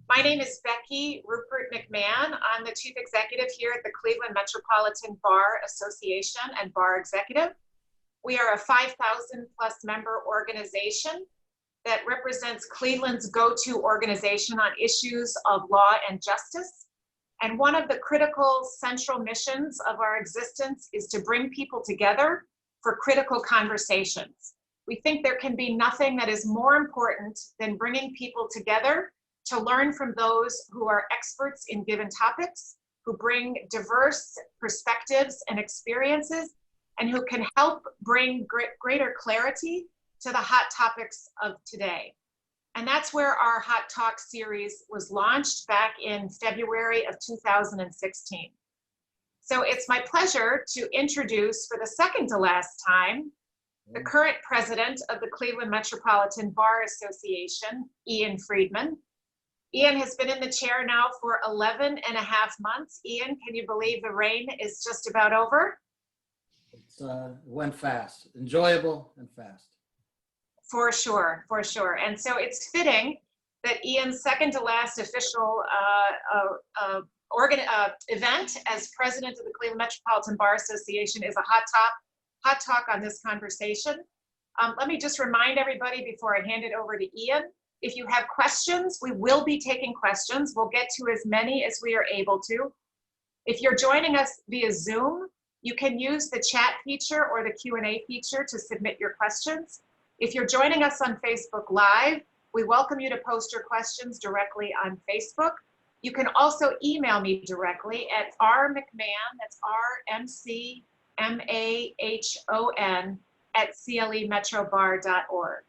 My name is Becky Rupert McMahon. I'm the Chief Executive here at the Cleveland Metropolitan Bar Association and Bar Executive. We are a 5,000 plus member organization that represents Cleveland's go-to organization on issues of law and justice. And one of the critical central missions of our existence is to bring people together for critical conversations. We think there can be nothing that is more important than bringing people together to learn from those who are experts in given topics, who bring diverse perspectives and experiences, and who can help bring greater clarity to the hot topics of today. And that's where our Hot Talk series was launched back in February of 2016. So it's my pleasure to introduce, for the second to last time, the current president of the Cleveland Metropolitan Bar Association, Ian Friedman. Ian has been in the chair now for 11 and a half months. Ian, can you believe the reign is just about over? It went fast, enjoyable and fast. For sure, for sure. And so it's fitting that Ian's second to last official event as president of the Cleveland Metropolitan Bar Association is a hot talk on this conversation. Let me just remind everybody before I hand it over to Ian, if you have questions, we will be taking questions. We'll get to as many as we are able to. If you're joining us via Zoom, you can use the chat feature or the Q&A feature to submit your questions. If you're joining us on Facebook Live, we welcome you to post your questions directly on Facebook. You can also email me directly at rmcmahon, that's RMCMAHON @clemetrobar.org.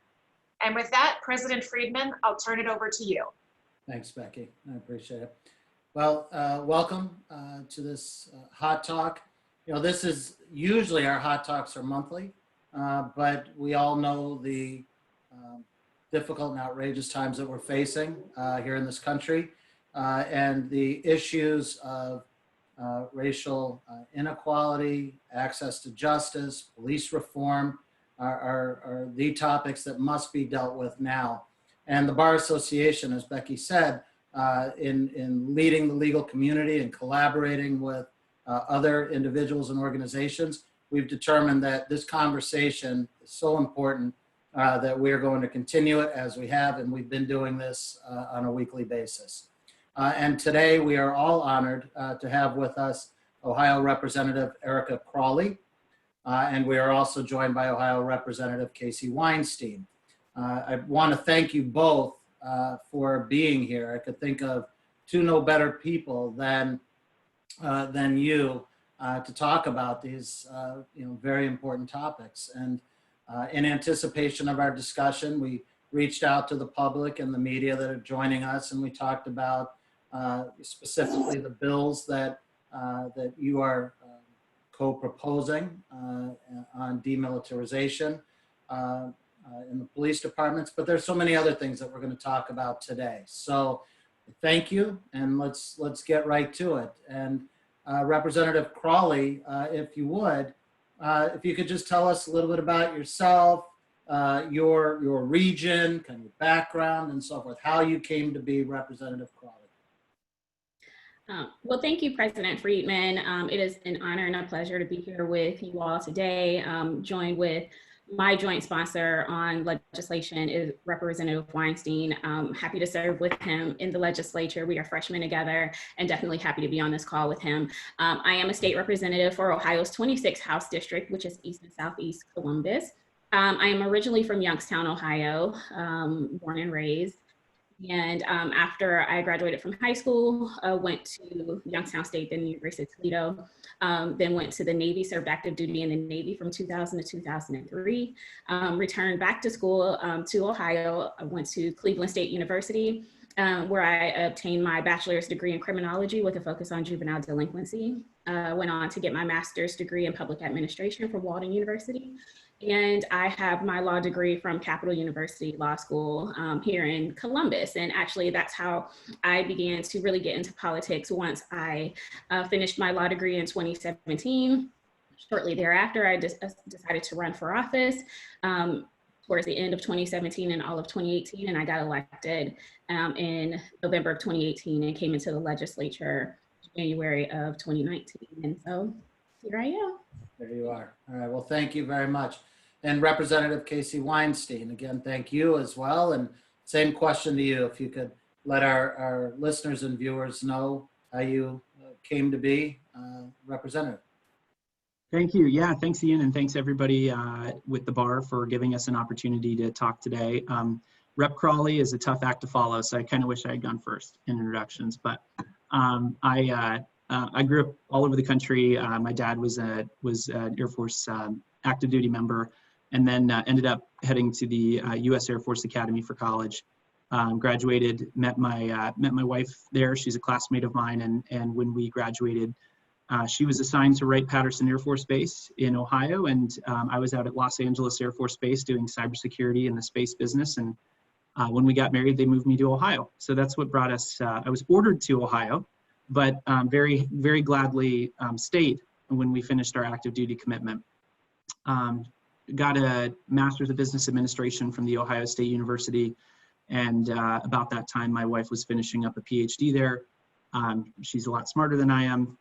And with that, President Friedman, I'll turn it over to you. Thanks, Becky. I appreciate it. Well, welcome to this Hot Talk. You know, this is usually our Hot Talks are monthly, but we all know the difficult and outrageous times that we're facing here in this country, and the issues of racial inequality, access to justice, police reform are the topics that must be dealt with now. And the Bar Association, as Becky said, in leading the legal community and collaborating with other individuals and organizations, we've determined that this conversation is so important that we're going to continue it as we have, and we've been doing this on a weekly basis. And today we are all honored to have with us Ohio Representative Erica Crawley, and we are also joined by Ohio Representative Casey Weinstein. I want to thank you both for being here. I could think of two no better people than you to talk about these very important topics. And in anticipation of our discussion, we reached out to the public and the media that are joining us, and we talked about specifically the bills that you are co-proposing on demilitarization in the police departments, but there's so many other things that we're going to talk about today. So thank you, and let's get right to it. And Representative Crawley, if you would, if you could just tell us a little bit about yourself, your region, kind of your background and so forth, how you came to be Representative Crawley. Well, thank you, President Friedman. It is an honor and a pleasure to be here with you all today, joined with my joint sponsor on legislation is Representative Weinstein. Happy to serve with him in the legislature. We are freshmen together and definitely happy to be on this call with him. I am a state representative for Ohio's 26th House District, which is East and Southeast Columbus. I am originally from Youngstown, Ohio, born and raised. And after I graduated from high school, went to Youngstown State, then University of Toledo, then went to the Navy, served active duty in the Navy from 2000 to 2003, returned back to school to Ohio. I went to Cleveland State University, where I obtained my bachelor's degree in criminology with a focus on juvenile delinquency. Went on to get my master's degree in public administration from Walden University. And I have my law degree from Capital University Law School here in Columbus. And actually that's how I began to really get into politics once I finished my law degree in 2017. Shortly thereafter, I just decided to run for office. towards the end of 2017 and all of 2018, and I got elected in November of 2018 and came into the legislature January of 2019. And so here I am. There you are. All right. Well, thank you very much. And Representative Casey Weinstein, again, thank you as well. And same question to you. If you could let our listeners and viewers know how you came to be representative. Thank you. Yeah, thanks, Ian, and thanks everybody with the bar for giving us an opportunity to talk today. Rep Crawley is a tough act to follow, so I kind of wish I had gone first in introductions. But I grew up all over the country. My dad was an Air Force active duty member, and then ended up heading to the U.S. Air Force Academy for college. Graduated, met my wife there. She's a classmate of mine, and when we graduated, she was assigned to Wright-Patterson Air Force Base in Ohio, and I was out at Los Angeles Air Force Base doing cybersecurity in the space business. And when we got married, they moved me to Ohio. So that's what brought us. I was ordered to Ohio, but very, very gladly stayed when we finished our active duty commitment. Got a Master's of Business Administration from The Ohio State University. And about that time, my wife was finishing up a PhD there. She's a lot smarter than I am.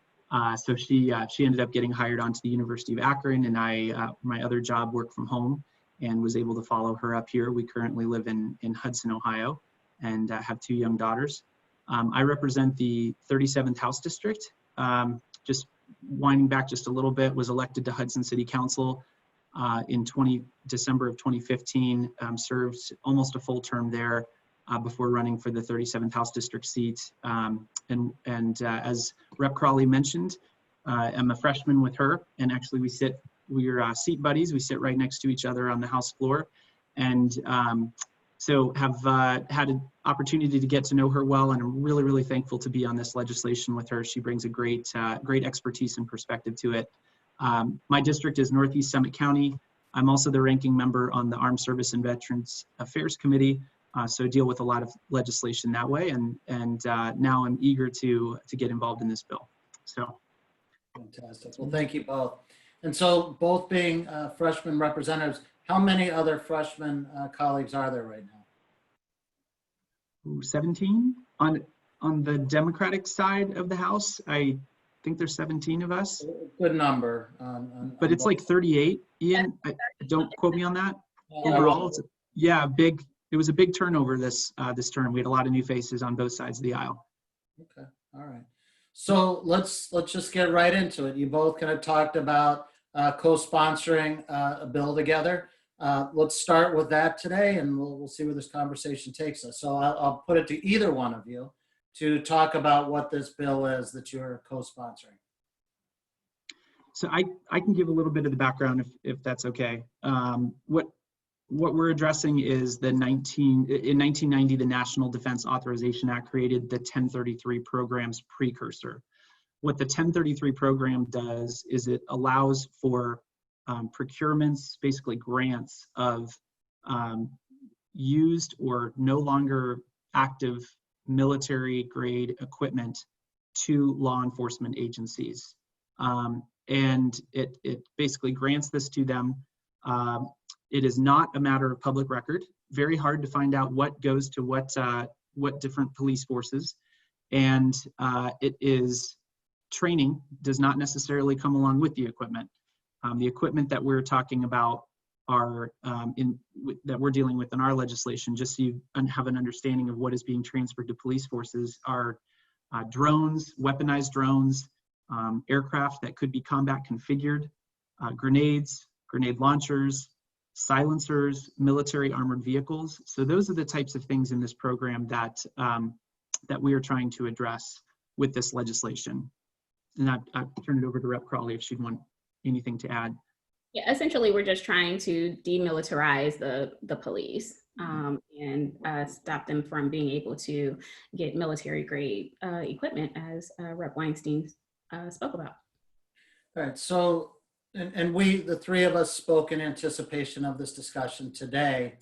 So she ended up getting hired onto the University of Akron, and my other job worked from home and was able to follow her up here. We currently live in Hudson, Ohio, and have 2 young daughters. I represent the 37th House District. Just winding back just a little bit, was elected to Hudson City Council in December of 2015, served almost a full term there before running for the 37th House District seat. And as Rep Crawley mentioned, I'm a freshman with her, and actually we're seat buddies. We sit right next to each other on the House floor. And so have had an opportunity to get to know her well, and I'm really, really thankful to be on this legislation with her. She brings a great expertise and perspective to it. My district is Northeast Summit County. I'm also the ranking member on the Armed Service and Veterans Affairs Committee, so deal with a lot of legislation that way. And now I'm eager to get involved in this bill. So, fantastic. Well, thank you both. And so, both being freshman representatives, how many other freshman colleagues are there right now? 17 on the Democratic side of the House. I think there's 17 of us. Good number. But it's like 38, Ian. Don't quote me on that. Overall, big. It was a big turnover this term. We had a lot of new faces on both sides of the aisle. Okay, all right. So let's just get right into it. You both kind of talked about co-sponsoring a bill together. Let's start with that today, and we'll see where this conversation takes us. So I'll put it to either one of you to talk about what this bill is that you're co-sponsoring. So I can give a little bit of the background if that's okay. What we're addressing is in 1990, the National Defense Authorization Act created the 1033 program's precursor. What the 1033 program does is it allows for procurements, basically grants of used or no longer active military grade equipment to law enforcement agencies. And it basically grants this to them. It is not a matter of public record. Very hard to find out what goes to what different police forces. And it is training does not necessarily come along with the equipment. The equipment that we're talking about are that we're dealing with in our legislation, just so you have an understanding of what is being transferred to police forces, are drones, weaponized drones, aircraft that could be combat configured, grenades, grenade launchers, silencers, military armored vehicles. So those are the types of things in this program that we are trying to address with this legislation. And I'll turn it over to Rep Crawley if she'd want anything to add. Yeah, essentially, we're just trying to demilitarize the police and stop them from being able to get military grade equipment, as Rep Weinstein spoke about. All right, so, and we, the three of us, spoke in anticipation of this discussion today.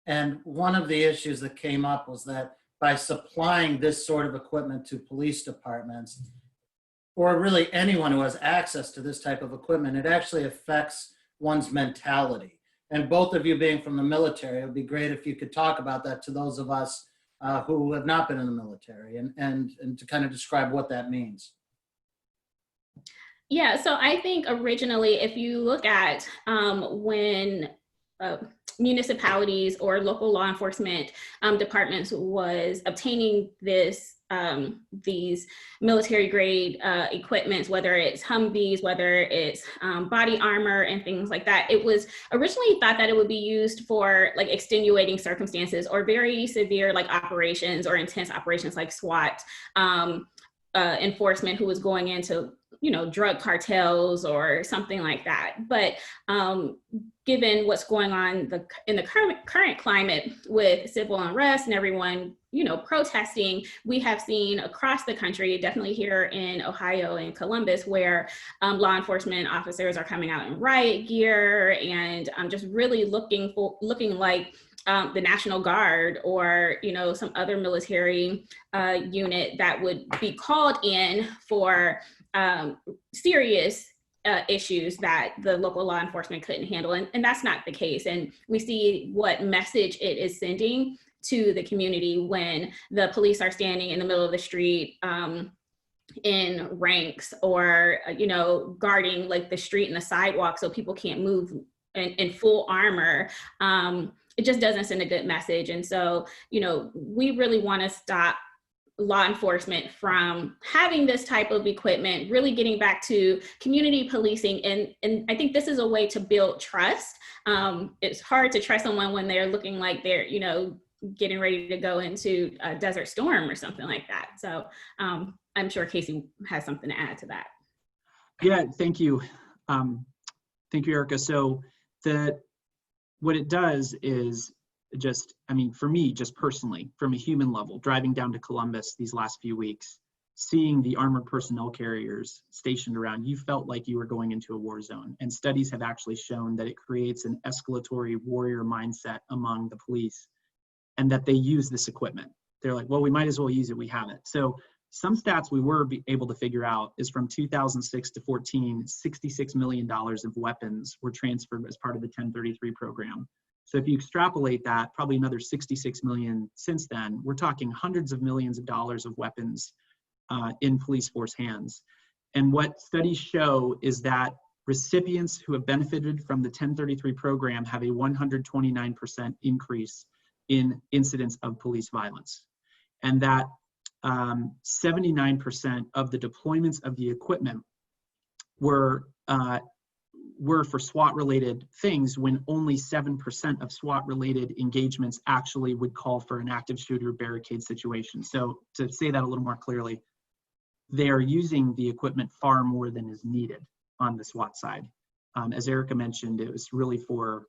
And one of the issues that came up was that by supplying this sort of equipment to police departments, or really anyone who has access to this type of equipment, it actually affects one's mentality. And both of you being from the military, it would be great if you could talk about that to those of us who have not been in the military, and to kind of describe what that means. Yeah, so I think originally, if you look at when municipalities or local law enforcement departments was obtaining these military grade equipments, whether it's Humvees, whether it's body armor and things like that, it was originally thought that it would be used for like extenuating circumstances or very severe like operations or intense operations like SWAT enforcement who was going into, you know, drug cartels or something like that. But given what's going on in the current climate with civil unrest and everyone, you know, protesting, we have seen across the country, definitely here in Ohio and Columbus, where law enforcement officers are coming out in riot gear and just really looking like the National Guard or, you know, some other military unit that would be called in for serious issues that the local law enforcement couldn't handle. And that's not the case. And we see what message it is sending to the community when the police are standing in the middle of the street in ranks or, you know, guarding like the street and the sidewalk so people can't move in full armor. It just doesn't send a good message. And so, you know, we really want to stop law enforcement from having this type of equipment, really getting back to community policing. And I think this is a way to build trust. It's hard to trust someone when they're looking like they're, you know, getting ready to go into a desert storm or something like that. So I'm sure Casey has something to add to that. Yeah, thank you. Thank you, Erica. So what it does is just, I mean, for me, just personally, from a human level, driving down to Columbus these last few weeks, seeing the armored personnel carriers stationed around, you felt like you were going into a war zone. And studies have actually shown that it creates an escalatory warrior mindset among the police and that they use this equipment. They're like, well, we might as well use it, we have it. So some stats we were able to figure out is from 2006 to 14, $66 million of weapons were transferred as part of the 1033 program. So if you extrapolate that, probably another 66 million since then, we're talking hundreds of millions of dollars of weapons in police force hands. And what studies show is that recipients who have benefited from the 1033 program have a 129% increase in incidents of police violence. And that 79% of the deployments of the equipment were for SWAT-related things, when only 7% of SWAT-related engagements actually would call for an active shooter barricade situation. So to say that a little more clearly, they are using the equipment far more than is needed on the SWAT side. As Erica mentioned, it was really for,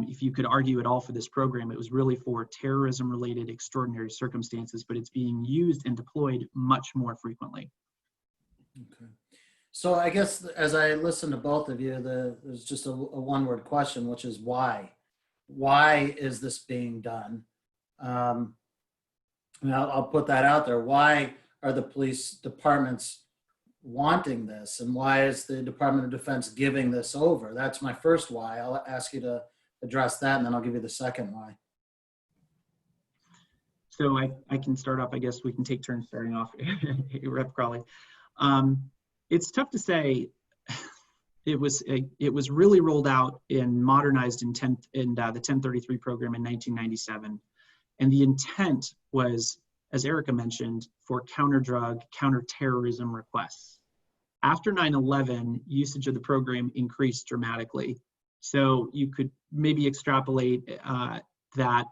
if you could argue at all for this program, it was really for terrorism-related extraordinary circumstances, but it's being used and deployed much more frequently. Okay. So I guess as I listen to both of you, there's just a one-word question, which is why? Why is this being done? And I'll put that out there. Why are the police departments wanting this? And why is the Department of Defense giving this over? That's my first why. I'll ask you to address that, and then I'll give you the second why. So I can start off. I guess we can take turns starting off. Rep Crawley. It's tough to say. It was really rolled out and modernized in the 1033 program in 1997, and the intent was, as Erica mentioned, for counter-drug, counter-terrorism requests. After 9/11, usage of the program increased dramatically. So you could maybe extrapolate that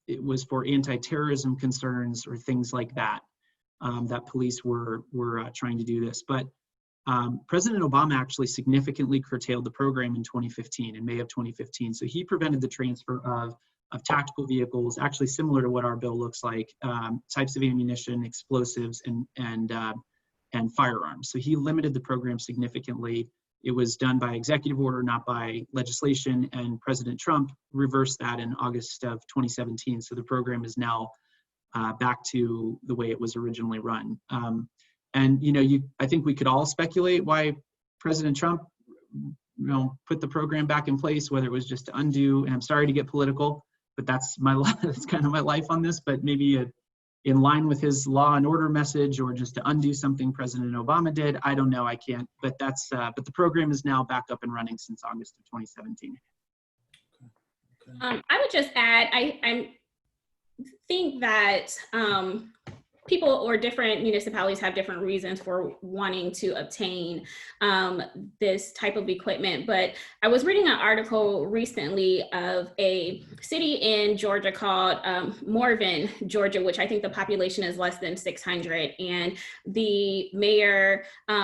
it was for anti-terrorism concerns or things like that, that police were trying to do this. But President Obama actually significantly curtailed the program in 2015, in May of 2015. So he prevented the transfer of tactical vehicles, actually similar to what our bill looks like, types of ammunition, explosives, and firearms. So he limited the program significantly. It was done by executive order, not by legislation, and President Trump reversed that in August of 2017. So the program is now back to the way it was originally run. And I think we could all speculate why President Trump put the program back in place, whether it was just to undo, and I'm sorry to get political, but that's that's kind of my life on this, but maybe in line with his law and order message, or just to undo something President Obama did. I don't know, I can't, but but the program is now back up and running since August of 2017. I would just add, I think that people or different municipalities have different reasons for wanting to obtain this type of equipment. But I was reading an article recently of a city in Georgia called Morven, Georgia, which I think the population is less than 600. And the mayor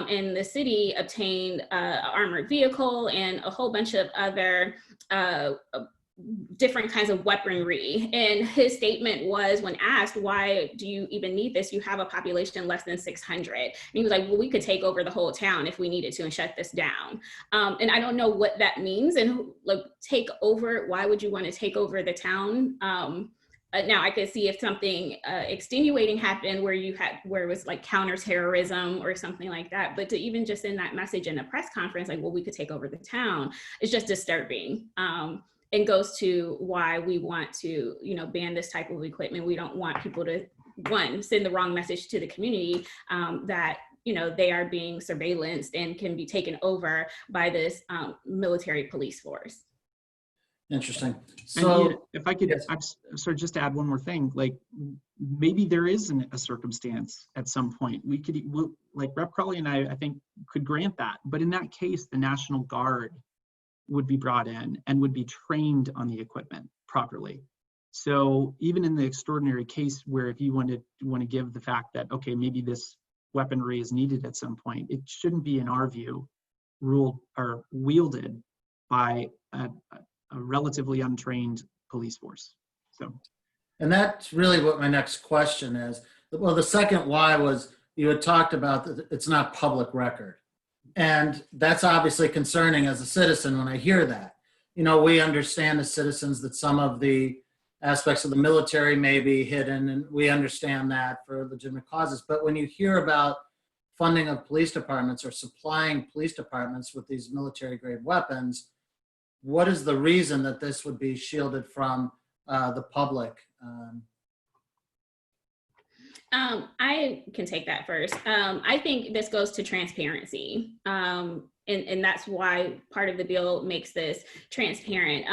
in the city obtained an armored vehicle and a whole bunch of other different kinds of weaponry. And his statement was, when asked, why do you even need this? You have a population less than 600. And he was like, well, we could take over the whole town if we needed to and shut this down. And I don't know what that means. And like, take over, why would you want to take over the town? Now I could see if something extenuating happened where it was like counterterrorism or something like that. But to even just send that message in a press conference, like, well, we could take over the town, is just disturbing. And goes to why we want to, ban this type of equipment. We don't want people to, one, send the wrong message to the community that, they are being surveillanced and can be taken over by this military police force. Interesting. So, and if I could, yes. I'm sorry, just to add one more thing, like maybe there is a circumstance at some point like Rep. Crawley and I think could grant that, but in that case, the National Guard would be brought in and would be trained on the equipment properly. So even in the extraordinary case where if you want to give the fact that, okay, maybe this weaponry is needed at some point, it shouldn't be, in our view, ruled or wielded by a relatively untrained police force. So, and that's really what my next question is. Well, the second why was you had talked about that it's not public record. And that's obviously concerning as a citizen when I hear that. We understand as citizens that some of the aspects of the military may be hidden, and we understand that for legitimate causes. But when you hear about funding of police departments or supplying police departments with these military-grade weapons, what is the reason that this would be shielded from the public? I can take that first. I think this goes to transparency. And that's why part of the bill makes this transparent.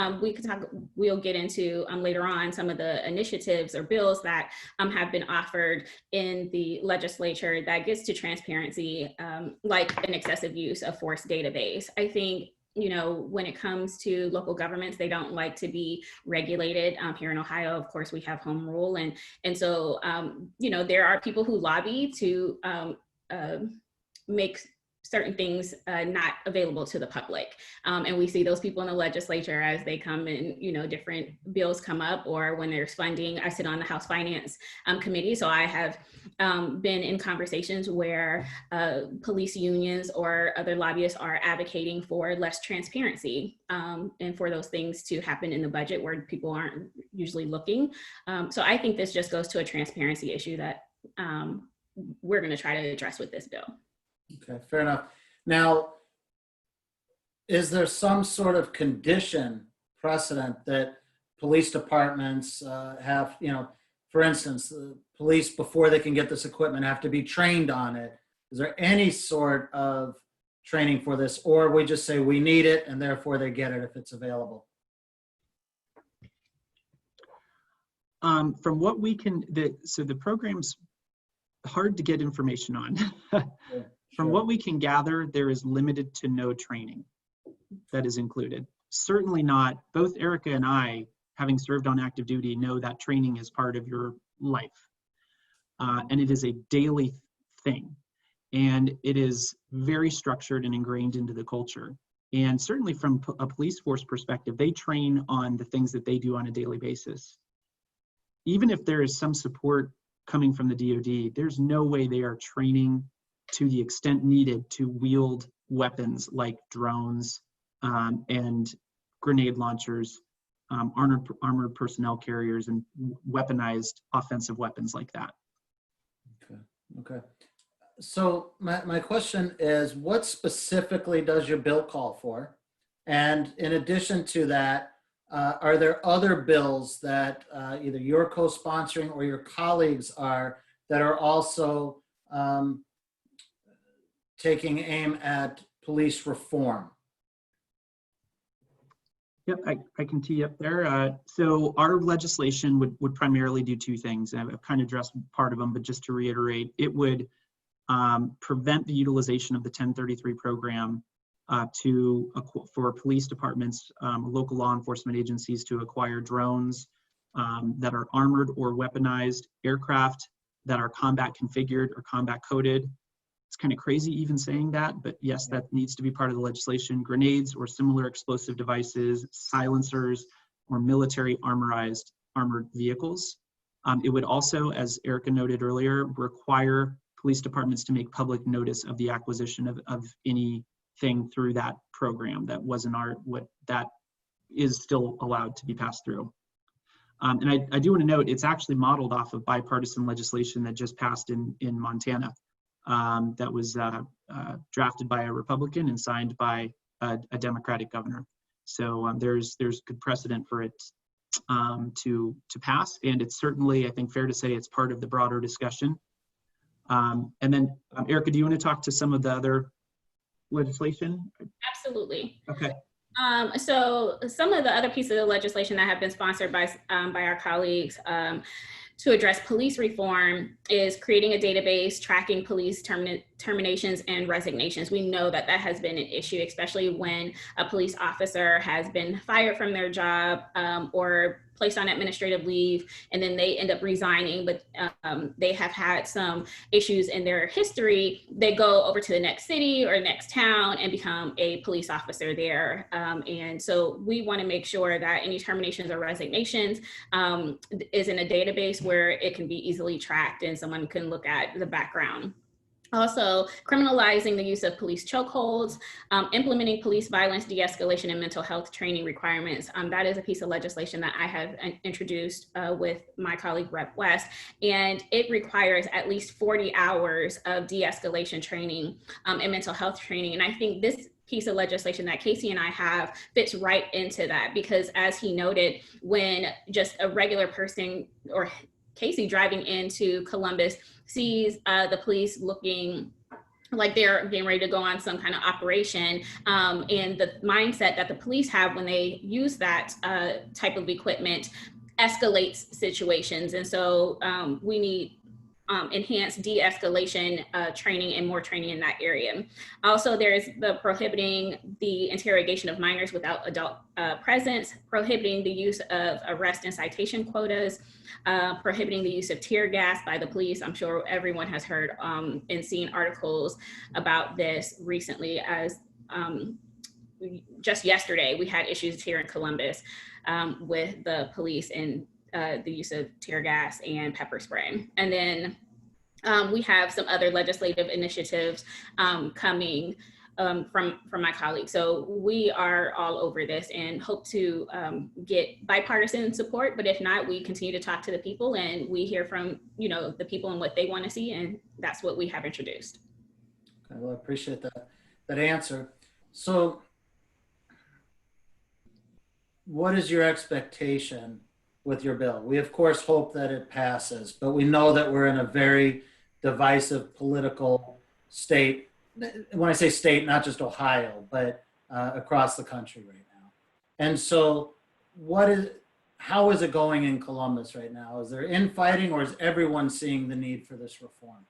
We'll get into later on some of the initiatives or bills that have been offered in the legislature that gets to transparency, like an excessive use of force database. I think when it comes to local governments, they don't like to be regulated. Here in Ohio, of course, we have home rule. And so, there are people who lobby to make certain things not available to the public. And we see those people in the legislature as they come in, different bills come up, or when there's funding. I sit on the House Finance Committee, so I have been in conversations where police unions or other lobbyists are advocating for less transparency and for those things to happen in the budget where people aren't usually looking. So I think this just goes to a transparency issue that we're going to try to address with this bill. Okay, fair enough. Now, is there some sort of condition precedent that police departments have, for instance, the police, before they can get this equipment, have to be trained on it? Is there any sort of training for this, or we just say we need it and therefore they get it if it's available? From what we can, so the program's hard to get information on. Yeah. From Sure. what we can gather, there is limited to no training that is included. Certainly not, both Erica and I, having served on active duty, know that training is part of your life. And it is a daily thing. And it is very structured and ingrained into the culture. And certainly from a police force perspective, they train on the things that they do on a daily basis. Even if there is some support coming from the DoD, there's no way they are training to the extent needed to wield weapons like drones and grenade launchers, armored personnel carriers, and weaponized offensive weapons like that. Okay. So my question is, what specifically does your bill call for? And in addition to that, are there other bills that either you're co-sponsoring or your colleagues are that are also taking aim at police reform? Yep, I can tee up there. So our legislation would primarily do two things. I've kind of addressed part of them, but just to reiterate, it would prevent the utilization of the 1033 program for police departments, local law enforcement agencies to acquire drones that are armored or weaponized, aircraft that are combat configured or combat coded. It's kind of crazy even saying that, but yes, that needs to be part of the legislation. Grenades or similar explosive devices, silencers, or military armored vehicles. It would also, as Erica noted earlier, require police departments to make public notice of the acquisition of anything through that program that wasn't what that is still allowed to be passed through. And I do want to note, it's actually modeled off of bipartisan legislation that just passed in Montana. That was drafted by a Republican and signed by a Democratic governor. So there's good precedent for it to pass, and it's certainly, I think, fair to say it's part of the broader discussion. And then, Erica, do you want to talk to some of the other legislation? Absolutely. Okay. So some of the other pieces of legislation that have been sponsored by our colleagues to address police reform is creating a database tracking police terminations and resignations. We know that that has been an issue, especially when a police officer has been fired from their job or placed on administrative leave, and then they end up resigning, but they have had some issues in their history. They go over to the next city or next town and become a police officer there. And so we want to make sure that any terminations or resignations is in a database where it can be easily tracked and someone can look at the background. Also, criminalizing the use of police chokeholds, implementing police violence, de-escalation, and mental health training requirements. That is a piece of legislation that I have introduced with my colleague, Rep. West, and it requires at least 40 hours of de-escalation training and mental health training. And I think this piece of legislation that Casey and I have fits right into that, because as he noted, when just a regular person or Casey driving into Columbus sees the police looking like they're getting ready to go on some kind of operation, and the mindset that the police have when they use that type of equipment escalates situations. And so we need enhanced de-escalation training and more training in that area. Also, there's the prohibiting the interrogation of minors without adult presence, prohibiting the use of arrest and citation quotas, prohibiting the use of tear gas by the police. I'm sure everyone has heard and seen articles about this recently, as just yesterday we had issues here in Columbus with the police and the use of tear gas and pepper spray. And then we have some other legislative initiatives coming from my colleagues. So we are all over this and hope to get bipartisan support. But if not, we continue to talk to the people and we hear from the people and what they want to see, and that's what we have introduced. Okay, well, I appreciate that answer. So, what is your expectation with your bill? We of course hope that it passes, but we know that we're in a very divisive political state. When I say state, not just Ohio, but across the country right now. And so how is it going in Columbus right now? Is there infighting, or is everyone seeing the need for this reform?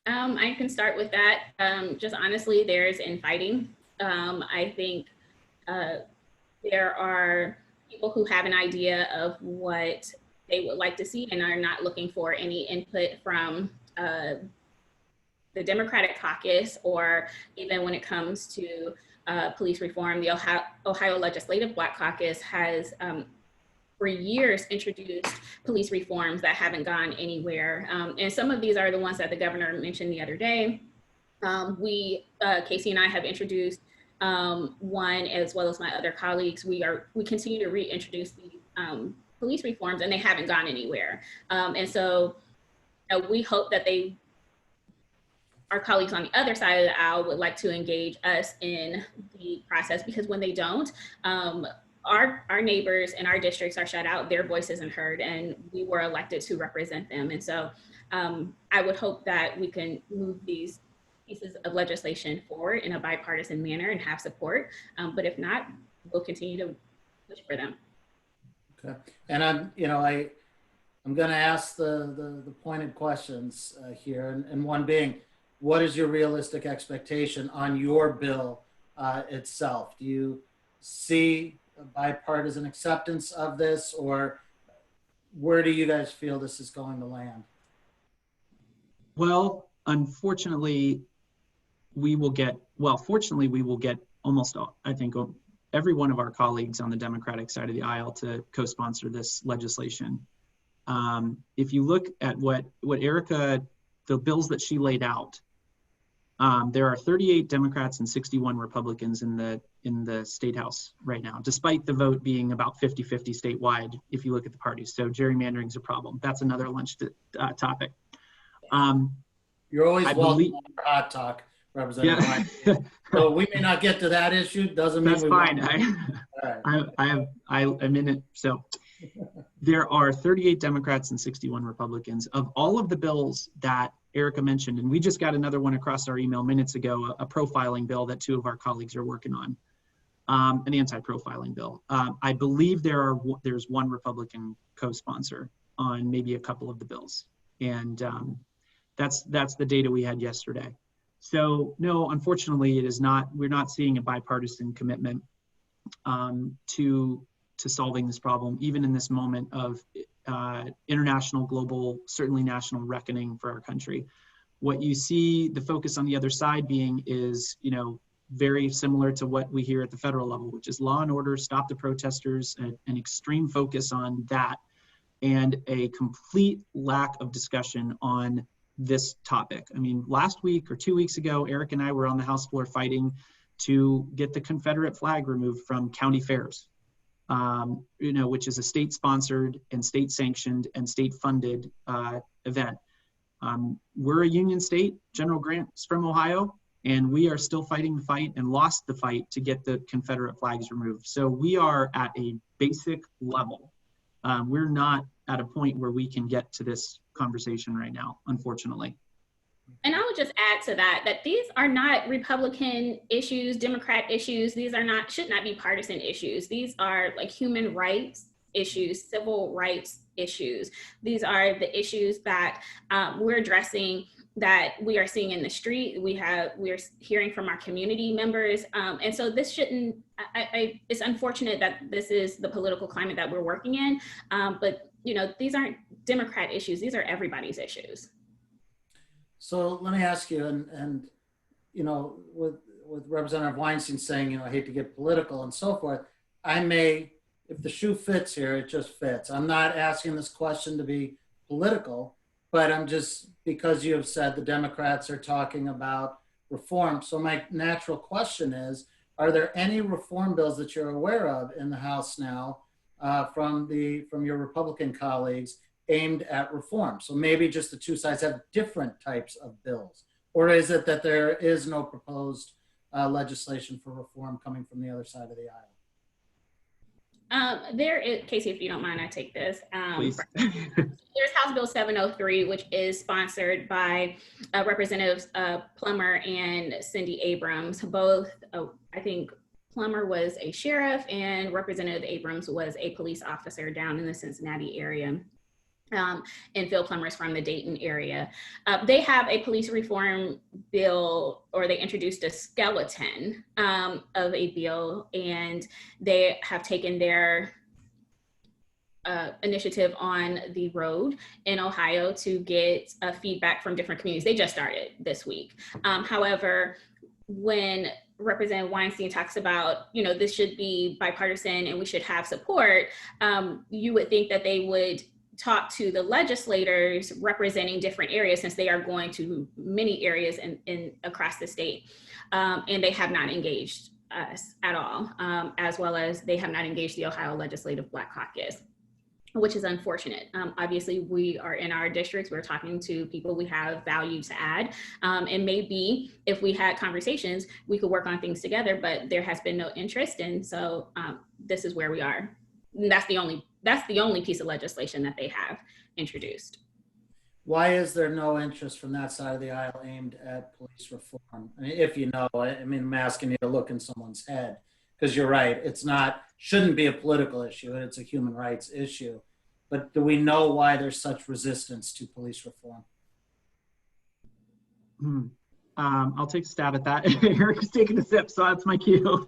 I can start with that. Just honestly, there's infighting. I think there are people who have an idea of what they would like to see and are not looking for any input from the Democratic caucus, or even when it comes to police reform. The Ohio Legislative Black Caucus has for years introduced police reforms that haven't gone anywhere. And some of these are the ones that the governor mentioned the other day. Casey and I have introduced one, as well as my other colleagues. We continue to reintroduce the police reforms, and they haven't gone anywhere. And so we hope that they our colleagues on the other side of the aisle would like to engage us in the process, because when they don't, our neighbors and our districts are shut out, their voice isn't heard, and we were elected to represent them. And so I would hope that we can move these pieces of legislation forward in a bipartisan manner and have support. But if not, we'll continue to push for them. Okay. And I'm going to ask the pointed questions here, and one being, what is your realistic expectation on your bill itself? Do you see a bipartisan acceptance of this, or where do you guys feel this is going to land? Well, unfortunately, fortunately, we will get almost, I think, every one of our colleagues on the Democratic side of the aisle to co-sponsor this legislation. If you look at what Erica, the bills that she laid out, there are 38 Democrats and 61 Republicans in the state house right now, despite the vote being about 50-50 statewide, if you look at the parties. So gerrymandering is a problem. That's another lunch topic. You're always welcome on your hot talk, Representative Weinstein. So we may not get to that issue. Doesn't mean that's fine. I'm in it. So there are 38 Democrats and 61 Republicans. Of all of the bills that Erica mentioned, and we just got another one across our email minutes ago, a profiling bill that two of our colleagues are working on, an anti-profiling bill. I believe there's one Republican co-sponsor on maybe a couple of the bills, and that's the data we had yesterday. So no, unfortunately, it is not. We're not seeing a bipartisan commitment to solving this problem, even in this moment of international, global, certainly national reckoning for our country. What you see the focus on the other side being is, very similar to what we hear at the federal level, which is law and order, stop the protesters, an extreme focus on that, and a complete lack of discussion on this topic. I mean, last week or 2 weeks ago, Eric and I were on the House floor fighting to get the Confederate flag removed from county fairs, which is a state-sponsored and state-sanctioned and state-funded event. We're a union state. General Grant's from Ohio, and we are still fighting the fight and lost the fight to get the Confederate flags removed. So we are at a basic level. We're not at a point where we can get to this conversation right now, unfortunately. And I would just add to that these are not Republican issues, Democrat issues. These should not be partisan issues. These are like human rights issues, civil rights issues. These are the issues that we're addressing, that we are seeing in the street. We're hearing from our community members. And so this shouldn't, it's unfortunate that this is the political climate that we're working in. But these aren't Democrat issues. These are everybody's issues. So let me ask you, and with Representative Weinstein saying, I hate to get political and so forth, if the shoe fits here, it just fits. I'm not asking this question to be political, but I'm just, because you have said the Democrats are talking about reform. So my natural question is, are there any reform bills that you're aware of in the House now from your Republican colleagues aimed at reform? So maybe just the two sides have different types of bills, or is it that there is no proposed legislation for reform coming from the other side of the aisle? There is, Casey, if you don't mind, I take this. Please. There's House Bill 703, which is sponsored by Representatives Plummer and Cindy Abrams. Both, I think Plummer was a sheriff and Representative Abrams was a police officer down in the Cincinnati area. And Phil Plummer's from the Dayton area. They have a police reform bill, or they introduced a skeleton of a bill, and they have taken their initiative on the road in Ohio to get feedback from different communities. They just started this week. However, when Representative Weinstein talks about, this should be bipartisan and we should have support, you would think that they would talk to the legislators representing different areas, since they are going to many areas in across the state, and they have not engaged us at all, as well as they have not engaged the Ohio Legislative Black Caucus. which is unfortunate. Obviously, we are in our districts, we're talking to people, we have value to add. And maybe if we had conversations, we could work on things together, but there has been no interest. And so this is where we are. And that's the only piece of legislation that they have introduced. Why is there no interest from that side of the aisle aimed at police reform? I mean, if you know, I mean, I'm asking you to look in someone's head, because you're right. Shouldn't be a political issue. It's a human rights issue. But do we know why there's such resistance to police reform? I'll take a stab at that. Eric's taking a sip, so that's my cue.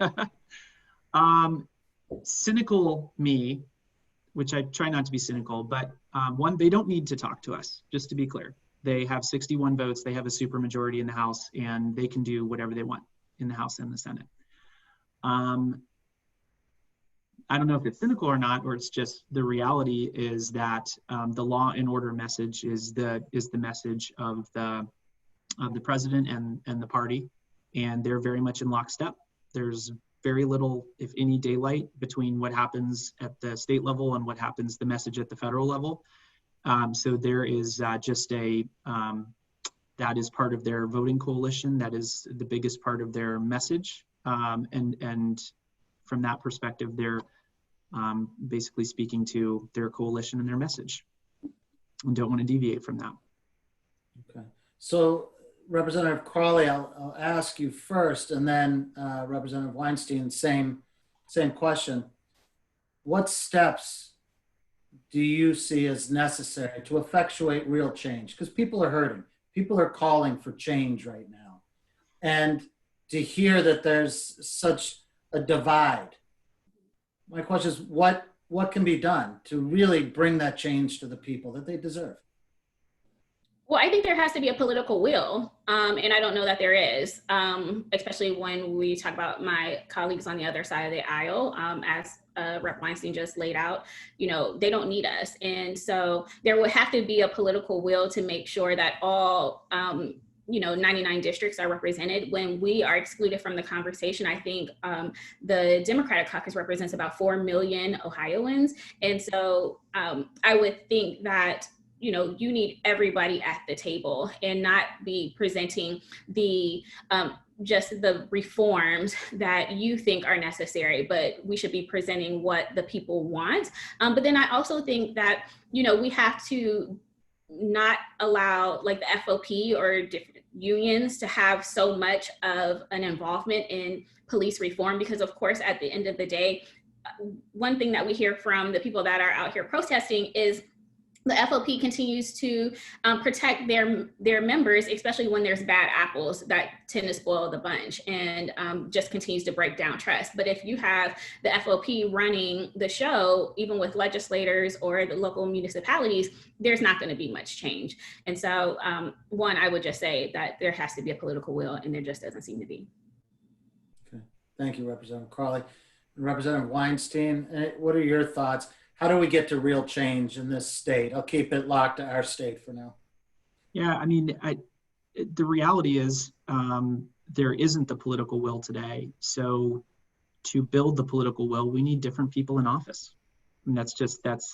Cynical me, which I try not to be cynical, but one, they don't need to talk to us, just to be clear. They have 61 votes, they have a supermajority in the House, and they can do whatever they want in the House and the Senate. I don't know if it's cynical or not, or it's just the reality is that the law and order message is the message of the president and the party, and they're very much in lockstep. There's very little, if any, daylight between what happens at the state level and what happens, the message at the federal level. So there is just that is part of their voting coalition. That is the biggest part of their message. And from that perspective, they're basically speaking to their coalition and their message and don't want to deviate from that. Okay. So Representative Crawley, I'll ask you first, and then Representative Weinstein, same question. What steps do you see as necessary to effectuate real change? Because people are hurting. People are calling for change right now. And to hear that there's such a divide, my question is, what can be done to really bring that change to the people that they deserve? Well, I think there has to be a political will, and I don't know that there is, especially when we talk about my colleagues on the other side of the aisle, as Rep. Weinstein just laid out, they don't need us. And so there would have to be a political will to make sure that all 99 districts are represented. When we are excluded from the conversation, I think the Democratic caucus represents about 4 million Ohioans. And so I would think that you need everybody at the table and not be presenting the just the reforms that you think are necessary, but we should be presenting what the people want. But then I also think that, we have to not allow like the FOP or different unions to have so much of an involvement in police reform, because of course, at the end of the day, one thing that we hear from the people that are out here protesting is the FOP continues to protect their members, especially when there's bad apples that tend to spoil the bunch, and just continues to break down trust. But if you have the FOP running the show, even with legislators or the local municipalities, there's not going to be much change. And so, one, I would just say that there has to be a political will, and there just doesn't seem to be. Okay, thank you, Representative Crawley. Representative Weinstein, what are your thoughts? How do we get to real change in this state? I'll keep it locked to our state for now. Yeah, I mean, the reality is there isn't the political will today. So to build the political will, we need different people in office. And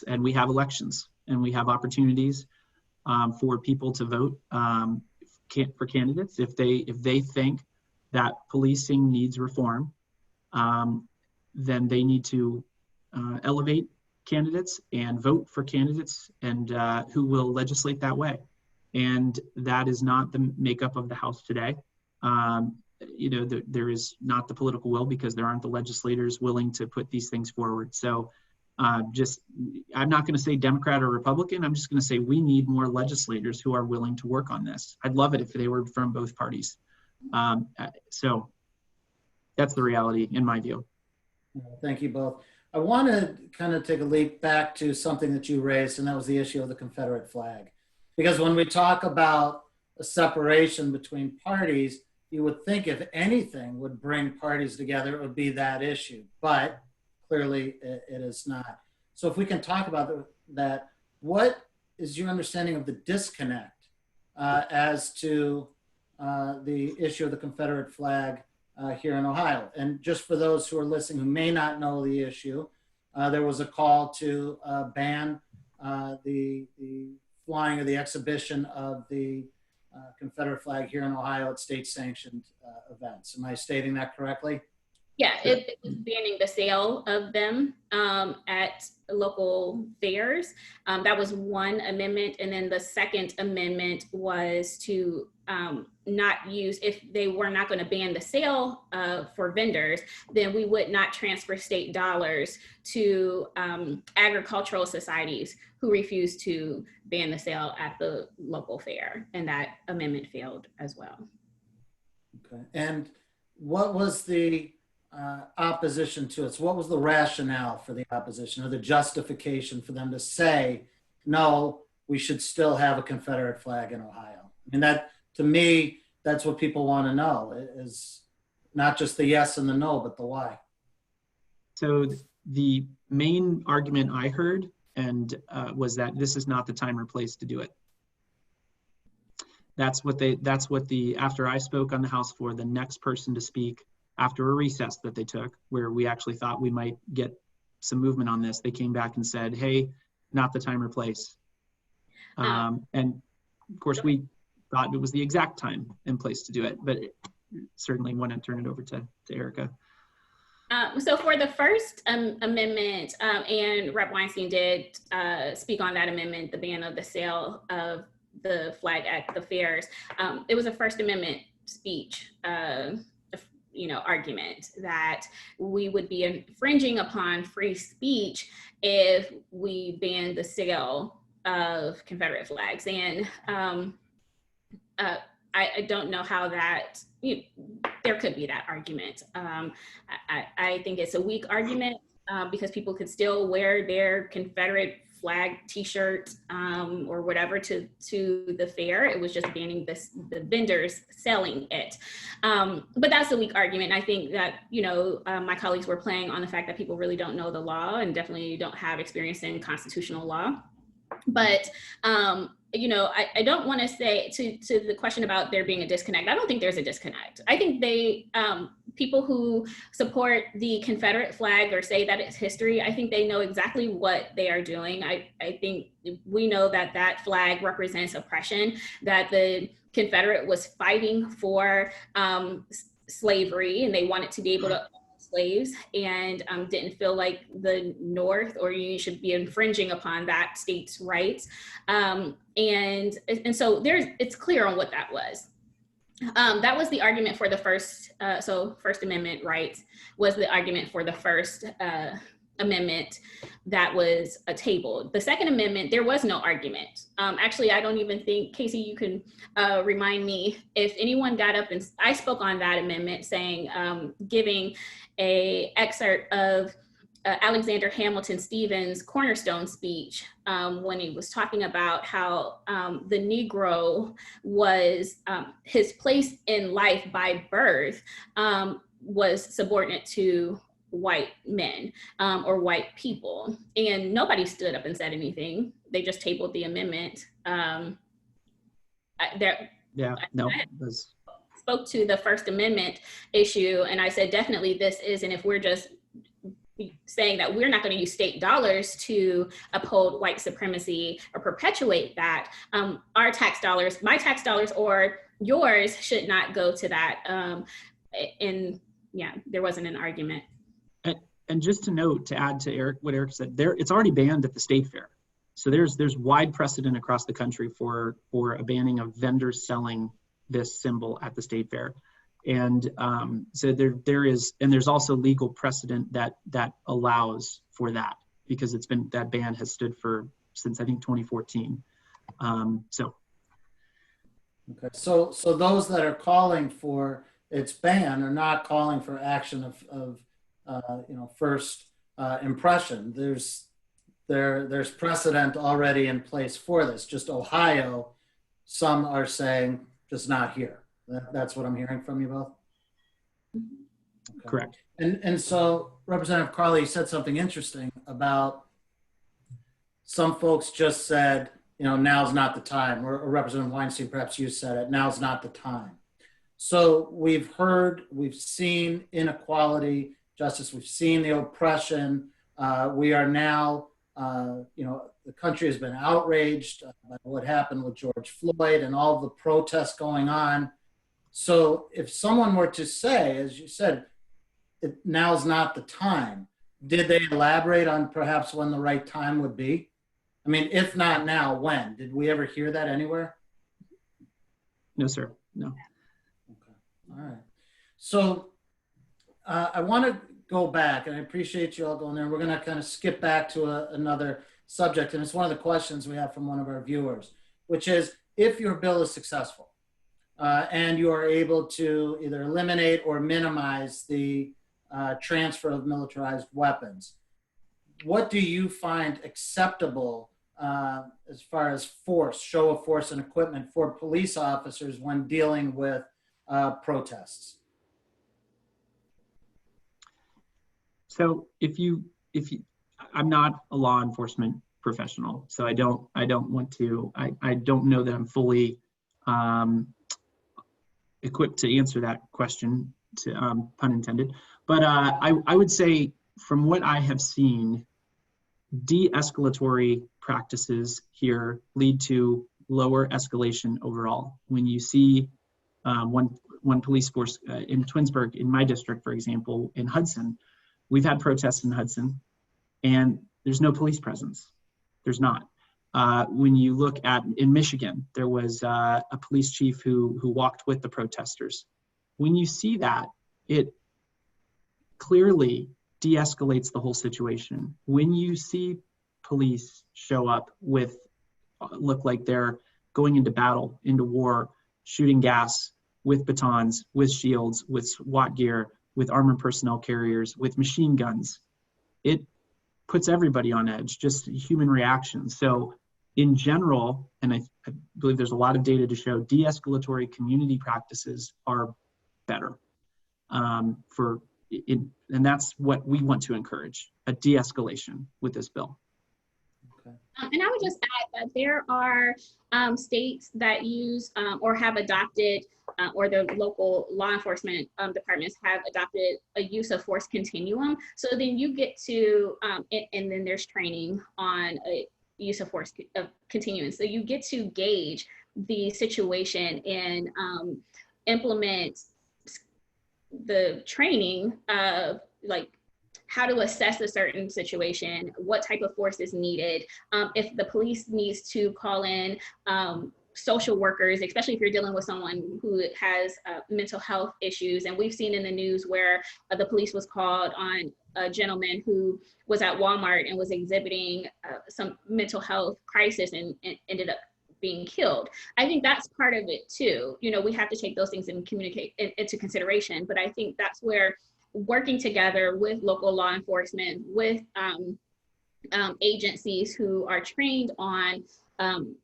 and we have elections and we have opportunities for people to vote for candidates. If they think that policing needs reform, then they need to elevate candidates and vote for candidates and who will legislate that way. And that is not the makeup of the House today. There is not the political will because there aren't the legislators willing to put these things forward. So I'm not going to say Democrat or Republican. I'm just going to say we need more legislators who are willing to work on this. I'd love it if they were from both parties. So that's the reality in my view. Thank you both. I want to kind of take a leap back to something that you raised, and that was the issue of the Confederate flag. Because when we talk about a separation between parties, you would think if anything would bring parties together, it would be that issue. But clearly it is not. So if we can talk about that, what is your understanding of the disconnect as to the issue of the Confederate flag here in Ohio? And just for those who are listening who may not know the issue, there was a call to ban the flying or the exhibition of the Confederate flag here in Ohio at state-sanctioned events. Am I stating that correctly? Yeah, it was banning the sale of them at local fairs. That was one amendment. And then the second amendment was to not use, if they were not going to ban the sale for vendors, then we would not transfer state dollars to agricultural societies who refused to ban the sale at the local fair. And that amendment failed as well. Okay. And what was the opposition to it? So what was the rationale for the opposition or the justification for them to say, no, we should still have a Confederate flag in Ohio? I mean, that, to me, that's what people want to know, is not just the yes and the no, but the why. So the main argument I heard was that this is not the time or place to do it. That's what after I spoke on the House floor, the next person to speak after a recess that they took, where we actually thought we might get some movement on this, they came back and said, hey, not the time or place. And of course, we thought it was the exact time and place to do it, but certainly want to turn it over to Erica. So for the first amendment, and Rep. Weinstein did speak on that amendment, the ban of the sale of the flag at the fairs. It was a First Amendment speech argument that we would be infringing upon free speech if we banned the sale of Confederate flags. And I don't know how that, there could be that argument. I think it's a weak argument because people could still wear their Confederate flag t-shirt or whatever to the fair. It was just banning the vendors selling it. But that's a weak argument. I think that, my colleagues were playing on the fact that people really don't know the law and definitely don't have experience in constitutional law. But, I don't want to say to the question about there being a disconnect. I don't think there's a disconnect. I think people who support the Confederate flag or say that it's history, I think they know exactly what they are doing. I think we know that that flag represents oppression, that the Confederate was fighting for slavery and they wanted to be able to slaves and didn't feel like the North or Union should be infringing upon that state's rights. And so it's clear on what that was. That was the argument for the first, First Amendment rights was the argument for the first amendment that was tabled. The Second Amendment, there was no argument. Actually, I don't even think, Casey, you can remind me if anyone got up and I spoke on that amendment saying, giving a excerpt of Alexander Hamilton Stevens' cornerstone speech when he was talking about how the Negro was his place in life by birth was subordinate to white men or white people. And nobody stood up and said anything. They just tabled the amendment. Spoke to the First Amendment issue, and I said, definitely this is, and if we're just saying that we're not going to use state dollars to uphold white supremacy or perpetuate that, our tax dollars, my tax dollars or yours should not go to that. And yeah, there wasn't an argument. And just to note, to add to what Eric said, it's already banned at the state fair. So there's wide precedent across the country for a banning of vendors selling this symbol at the state fair. And so there's also legal precedent that allows for that, because that ban has stood since I think 2014. Okay, so those that are calling for its ban are not calling for action of first impression. There's precedent already in place for this. Just Ohio, some are saying just not here. That's what I'm hearing from you both? Okay. Correct. And so Representative Crawley, you said something interesting about some folks just said, now's not the time, or Representative Weinstein, perhaps you said it, now's not the time. So we've seen inequality, justice, we've seen the oppression We are now, the country has been outraged by what happened with George Floyd and all the protests going on. So if someone were to say, as you said, now's not the time, did they elaborate on perhaps when the right time would be? I mean, if not now, when? Did we ever hear that anywhere? No, sir. No. Okay. All right. So I want to go back, and I appreciate you all going there. We're going to kind of skip back to another subject, and it's one of the questions we have from one of our viewers, which is, if your bill is successful and you are able to either eliminate or minimize the transfer of militarized weapons, what do you find acceptable as far as force, show of force and equipment for police officers when dealing with protests? So I'm not a law enforcement professional, so I don't know that I'm fully equipped to answer that question, pun intended. But I would say, from what I have seen, de-escalatory practices here lead to lower escalation overall. When you see one police force in Twinsburg, in my district, for example, in Hudson, we've had protests in Hudson, and there's no police presence. There's not. When you look at, in Michigan, there was a police chief who walked with the protesters. When you see that, it clearly de-escalates the whole situation. When you see police show up with, look like they're going into battle, into war, shooting gas with batons, with shields, with SWAT gear, with armored personnel carriers, with machine guns, it puts everybody on edge, just human reaction. So in general, and I believe there's a lot of data to show, de-escalatory community practices are better and that's what we want to encourage, a de-escalation with this bill. And I would just add that there are states that use or have adopted, or the local law enforcement departments have adopted a use of force continuum. So then you get to, and then there's training on a use of force continuum. So you get to gauge the situation and implement the training of like how to assess a certain situation, what type of force is needed. If the police needs to call in social workers, especially if you're dealing with someone who has mental health issues. And we've seen in the news where the police was called on a gentleman who was at Walmart and was exhibiting some mental health crisis and ended up being killed. I think that's part of it too. You know, we have to take those things and communicate into consideration. But I think that's where working together with local law enforcement, with agencies who are trained on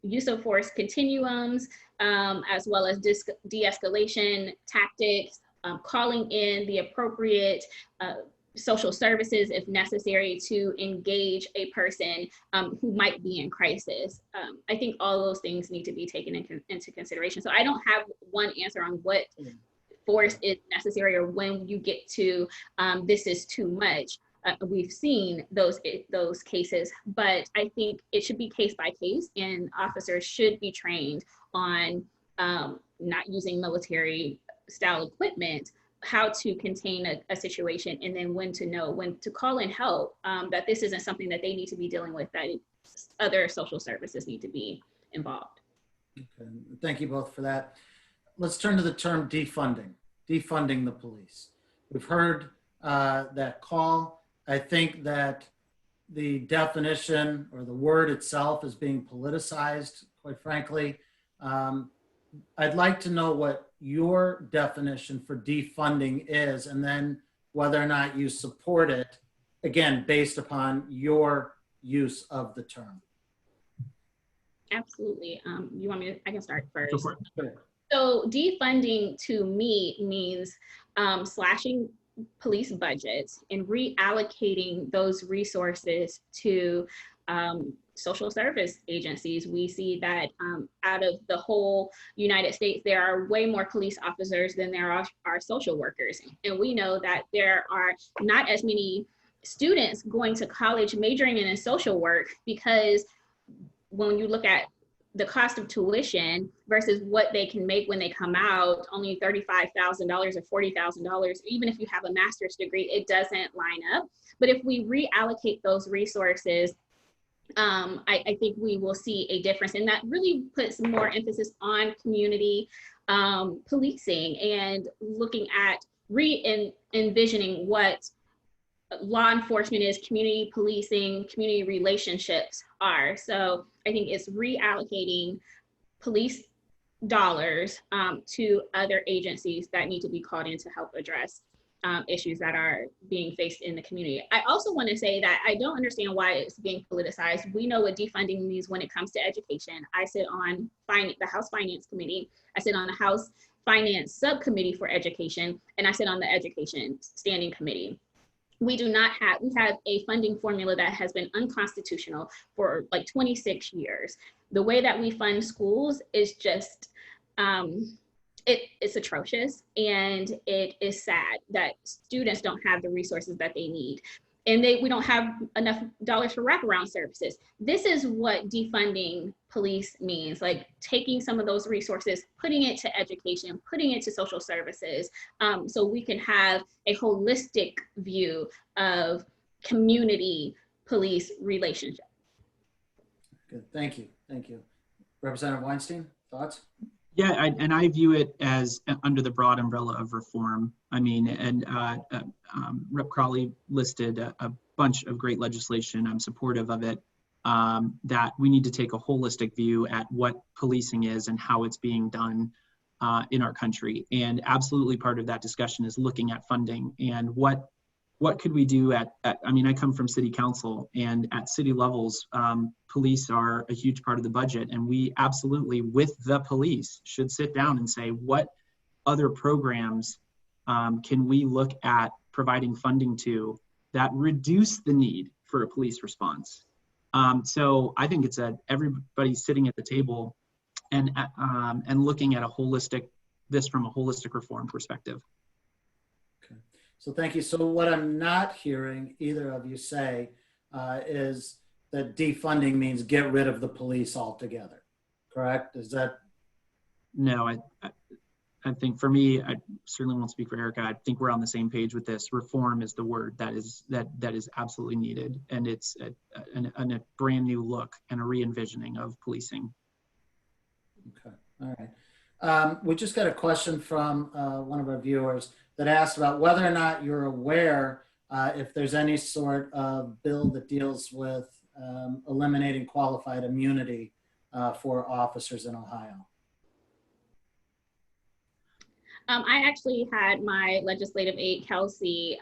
use of force continuums, as well as de-escalation tactics, calling in the appropriate social services if necessary to engage a person who might be in crisis. I think all those things need to be taken into consideration. So I don't have one answer on what force is necessary or when you get to this is too much. We've seen those cases, but I think it should be case by case, and officers should be trained on not using military style equipment, how to contain a situation, and then when to know when to call in help, that this isn't something that they need to be dealing with, that other social services need to be involved. Okay. Thank you both for that. Let's turn to the term defunding the police. We've heard that call. I think that the definition or the word itself is being politicized, quite frankly. I'd like to know what your definition for defunding is, and then whether or not you support it, again, based upon your use of the term. Absolutely. You want me to, I can start first. Go for it. Sure. So defunding to me means slashing police budgets and reallocating those resources to social service agencies. We see that out of the whole United States, there are way more police officers than there are social workers. And we know that there are not as many students going to college majoring in social work, because when you look at the cost of tuition versus what they can make when they come out, only $35,000 or $40,000, even if you have a master's degree, it doesn't line up. But if we reallocate those resources, I think we will see a difference. And that really puts more emphasis on community policing and looking at envisioning what law enforcement is, community policing, community relationships are. So I think it's reallocating police dollars to other agencies that need to be called in to help address issues that are being faced in the community. I also want to say that I don't understand why it's being politicized. We know what defunding means when it comes to education. I sit on the House Finance Committee. I sit on the House Finance Subcommittee for Education, and I sit on the Education Standing Committee. We have a funding formula that has been unconstitutional for like 26 years. The way that we fund schools is just, it's atrocious, and it is sad that students don't have the resources that they need. And we don't have enough dollars for wraparound services. This is what defunding police means, like taking some of those resources, putting it to education, putting it to social services, so we can have a holistic view of community police relationship. Good, thank you, thank you. Representative Weinstein, thoughts? Yeah, I view it as under the broad umbrella of reform. I mean, and Rep. Crawley listed a bunch of great legislation. I'm supportive of it, that we need to take a holistic view at what policing is and how it's being done in our country. And absolutely part of that discussion is looking at funding and what could we do I mean, I come from city council, and at city levels, police are a huge part of the budget. And we absolutely, with the police, should sit down and say, what other programs can we look at providing funding to that reduce the need for a police response? So I think it's everybody sitting at the table and looking at this from a holistic reform perspective. So thank you. So what I'm not hearing either of you say is that defunding means get rid of the police altogether, correct? Is that? No, I think for me, I certainly won't speak for Erica. I think we're on the same page with this. Reform is the word that is absolutely needed. And it's a brand new look and a re-envisioning of policing. Okay, all right. We just got a question from one of our viewers that asked about whether or not you're aware if there's any sort of bill that deals with eliminating qualified immunity for officers in Ohio. I actually had my legislative aide, Kelsey,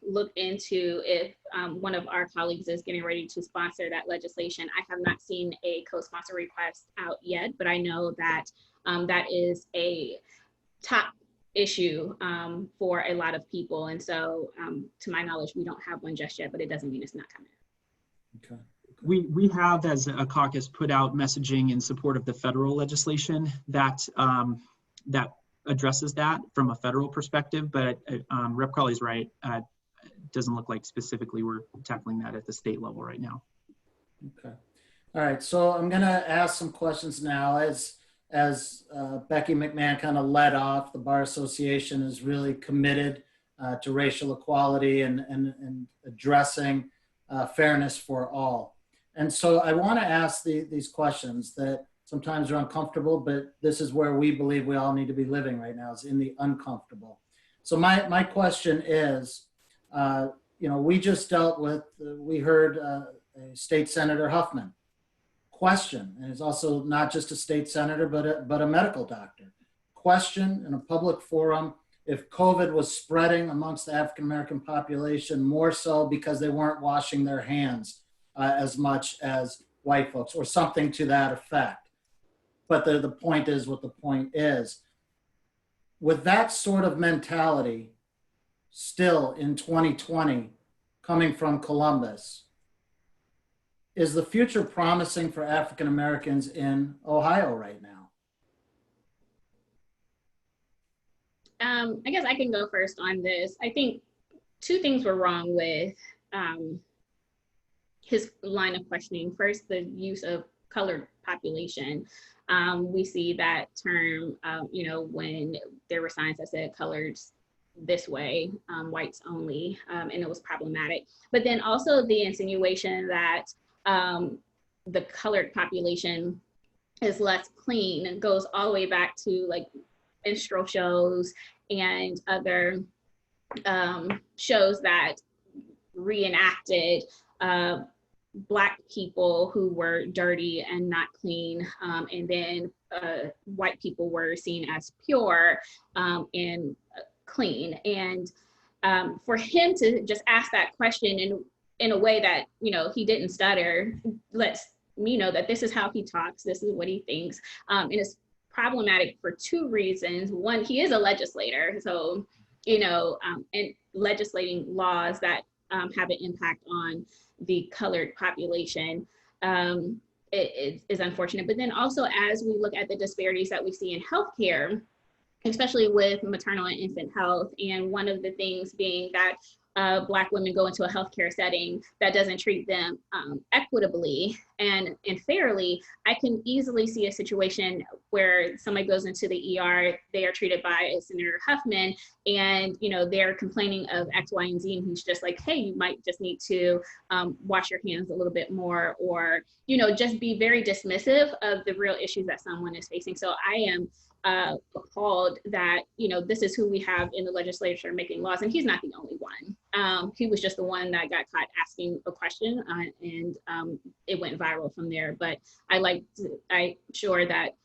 look into if one of our colleagues is getting ready to sponsor that legislation. I have not seen a co-sponsor request out yet, but I know that that is a top issue for a lot of people. And so to my knowledge, we don't have one just yet, but it doesn't mean it's not coming. Okay. We have, as a caucus, put out messaging in support of the federal legislation that addresses that from a federal perspective, but Rep. Crawley's right. It doesn't look like specifically we're tackling that at the state level right now. Okay. All right, so I'm gonna ask some questions now. As Becky McMahon kind of led off, the Bar Association is really committed to racial equality and addressing fairness for all. And so I want to ask these questions that sometimes are uncomfortable, but this is where we believe we all need to be living right now, is in the uncomfortable. So my question is, we just dealt with, we heard a State Senator Huffman question, and it's also not just a state senator, but a medical doctor, question in a public forum if COVID was spreading amongst the African-American population more so because they weren't washing their hands as much as white folks, or something to that effect. But the point is what the point is. With that sort of mentality still in 2020 coming from Columbus, is the future promising for African Americans in Ohio right now? I guess I can go first on this. I think two things were wrong with his line of questioning. First, the use of colored population. We see that term, when there were signs that said coloreds this way, whites only, and it was problematic. But then also the insinuation that the colored population is less clean and goes all the way back to like minstrel shows and other shows that reenacted Black people who were dirty and not clean, and then white people were seen as pure and clean. And for him to just ask that question in a way that, he didn't stutter, lets me know that this is how he talks, this is what he thinks. And it's problematic for two reasons. One, he is a legislator, so, and legislating laws that have an impact on the colored population it is unfortunate. But then also, as we look at the disparities that we see in healthcare, especially with maternal and infant health, and one of the things being that Black women go into a healthcare setting that doesn't treat them equitably and fairly, I can easily see a situation where somebody goes into the ER, they are treated by Senator Huffman, and they're complaining of X, Y, and Z, and he's just like, hey, you might just need to wash your hands a little bit more, or just be very dismissive of the real issues that someone is facing. So I am appalled that this is who we have in the legislature making laws, and he's not the only one. He was just the one that got caught asking a question, and it went viral from there. But I'm sure that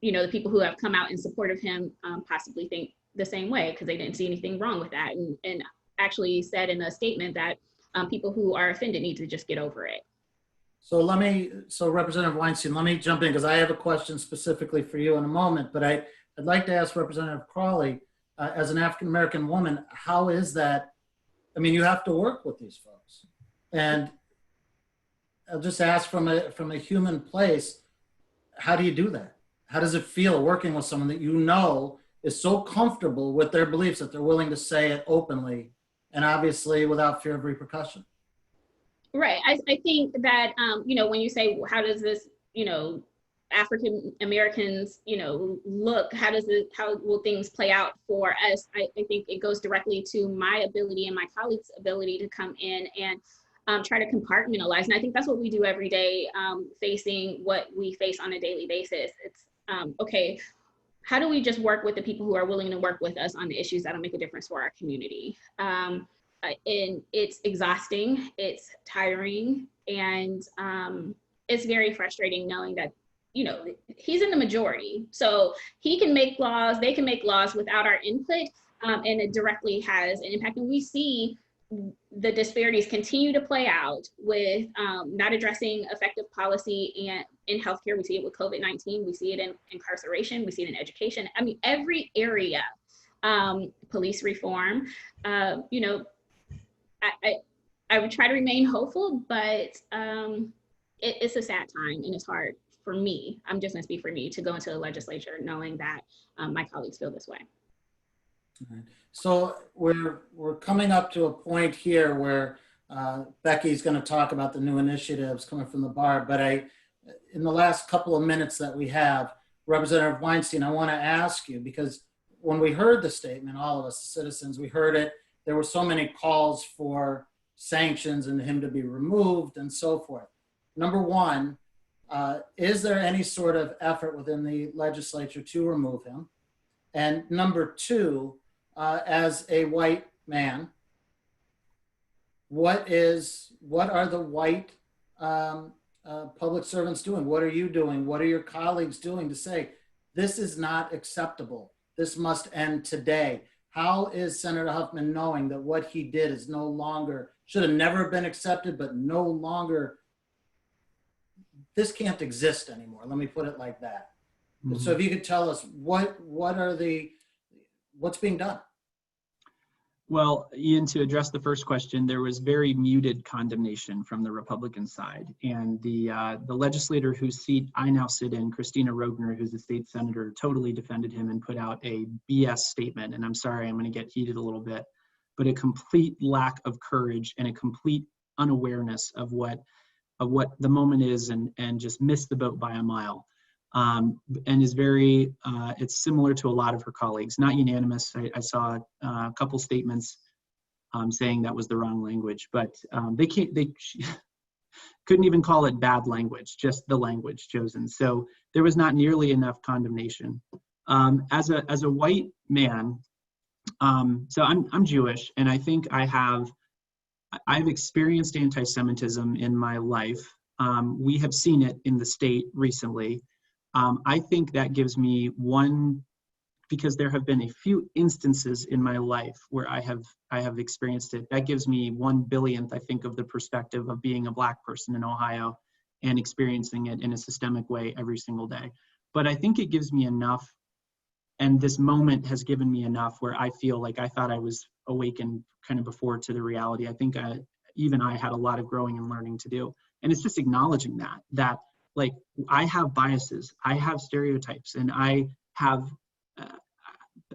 the people who have come out in support of him possibly think the same way, because they didn't see anything wrong with that, and actually said in a statement that people who are offended need to just get over it. So Representative Weinstein, let me jump in, because I have a question specifically for you in a moment, but I'd like to ask Representative Crawley, as an African-American woman, how is that? I mean, you have to work with these folks, and I'll just ask from a human place, how do you do that? How does it feel working with someone that is so comfortable with their beliefs that they're willing to say it openly, and obviously without fear of repercussion? Right. I think that, when you say, how does this, African Americans, look, how will things play out for us? I think it goes directly to my ability and my colleagues' ability to come in and try to compartmentalize. And I think that's what we do every day, facing what we face on a daily basis. It's, okay, how do we just work with the people who are willing to work with us on the issues that'll make a difference for our community? And it's exhausting, it's tiring, and it's very frustrating knowing that, he's in the majority. So he can make laws, they can make laws without our input, and it directly has an impact. And we see the disparities continue to play out with not addressing effective policy in healthcare. We see it with COVID-19, we see it in incarceration, we see it in education. I mean, every area, police reform, I would try to remain hopeful, but it's a sad time, and it's hard for me. I'm just gonna speak for me, to go into the legislature knowing that my colleagues feel this way. All right. So we're coming up to a point here where Becky's gonna talk about the new initiatives coming from the bar, but in the last couple of minutes that we have, Representative Weinstein, I wanna ask you, because when we heard the statement, all of us citizens, we heard it, there were so many calls for sanctions and him to be removed and so forth. Number one, is there any sort of effort within the legislature to remove him? And number two, as a white man, what are the white public servants doing? What are you doing? What are your colleagues doing to say, this is not acceptable, this must end today? How is Senator Huffman knowing that what he did is no longer, should have never been accepted, but no longer, this can't exist anymore? Let me put it like that. Mm-hmm. So if you could tell us what's being done? Well, Ian, to address the first question, there was very muted condemnation from the Republican side. And the legislator whose seat I now sit in, Christina Rogner, who's a state senator, totally defended him and put out a BS statement. And I'm sorry, I'm going to get heated a little bit. but a complete lack of courage and a complete unawareness of what the moment is, and just missed the boat by a mile. And is very, it's similar to a lot of her colleagues, not unanimous. I saw a couple statements saying that was the wrong language, but she couldn't even call it bad language, just the language chosen. So there was not nearly enough condemnation. As a white man, so I'm Jewish, and I think I've experienced anti-Semitism in my life. We have seen it in the state recently. I think that gives me because there have been a few instances in my life where I have experienced it. That gives me 1/billionth, I think, of the perspective of being a Black person in Ohio and experiencing it in a systemic way every single day. But I think it gives me enough, and this moment has given me enough where I feel like I thought I was awakened kind of before to the reality. I think even I had a lot of growing and learning to do. And it's just acknowledging that like I have biases, I have stereotypes, and I have,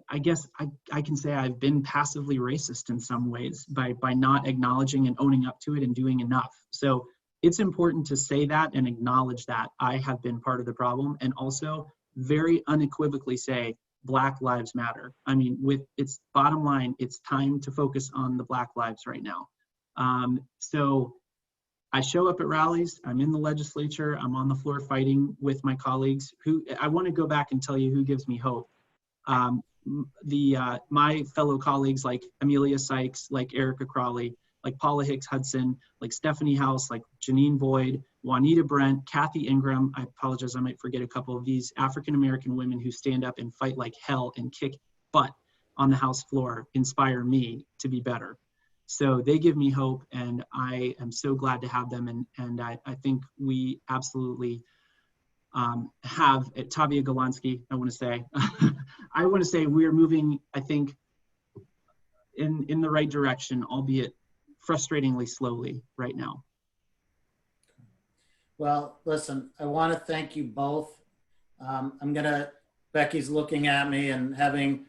I guess I can say I've been passively racist in some ways by not acknowledging and owning up to it and doing enough. So it's important to say that and acknowledge that I have been part of the problem, and also very unequivocally say Black Lives Matter. I mean, with its bottom line, it's time to focus on the Black lives right now. So I show up at rallies, I'm in the legislature, I'm on the floor fighting with my colleagues who, I want to go back and tell you who gives me hope. My fellow colleagues like Amelia Sykes, like Erica Crawley, like Paula Hicks Hudson, like Stephanie House, like Janine Boyd, Juanita Brent, Kathy Ingram. I apologize, I might forget a couple of these African-American women who stand up and fight like hell and kick butt on the House floor, inspire me to be better. So they give me hope, and I am so glad to have them. And I think we absolutely have at Tavia Golansky, I want to say we're moving, I think, in the right direction, albeit frustratingly slowly right now. Well, listen, I want to thank you both. Becky's looking at me, and having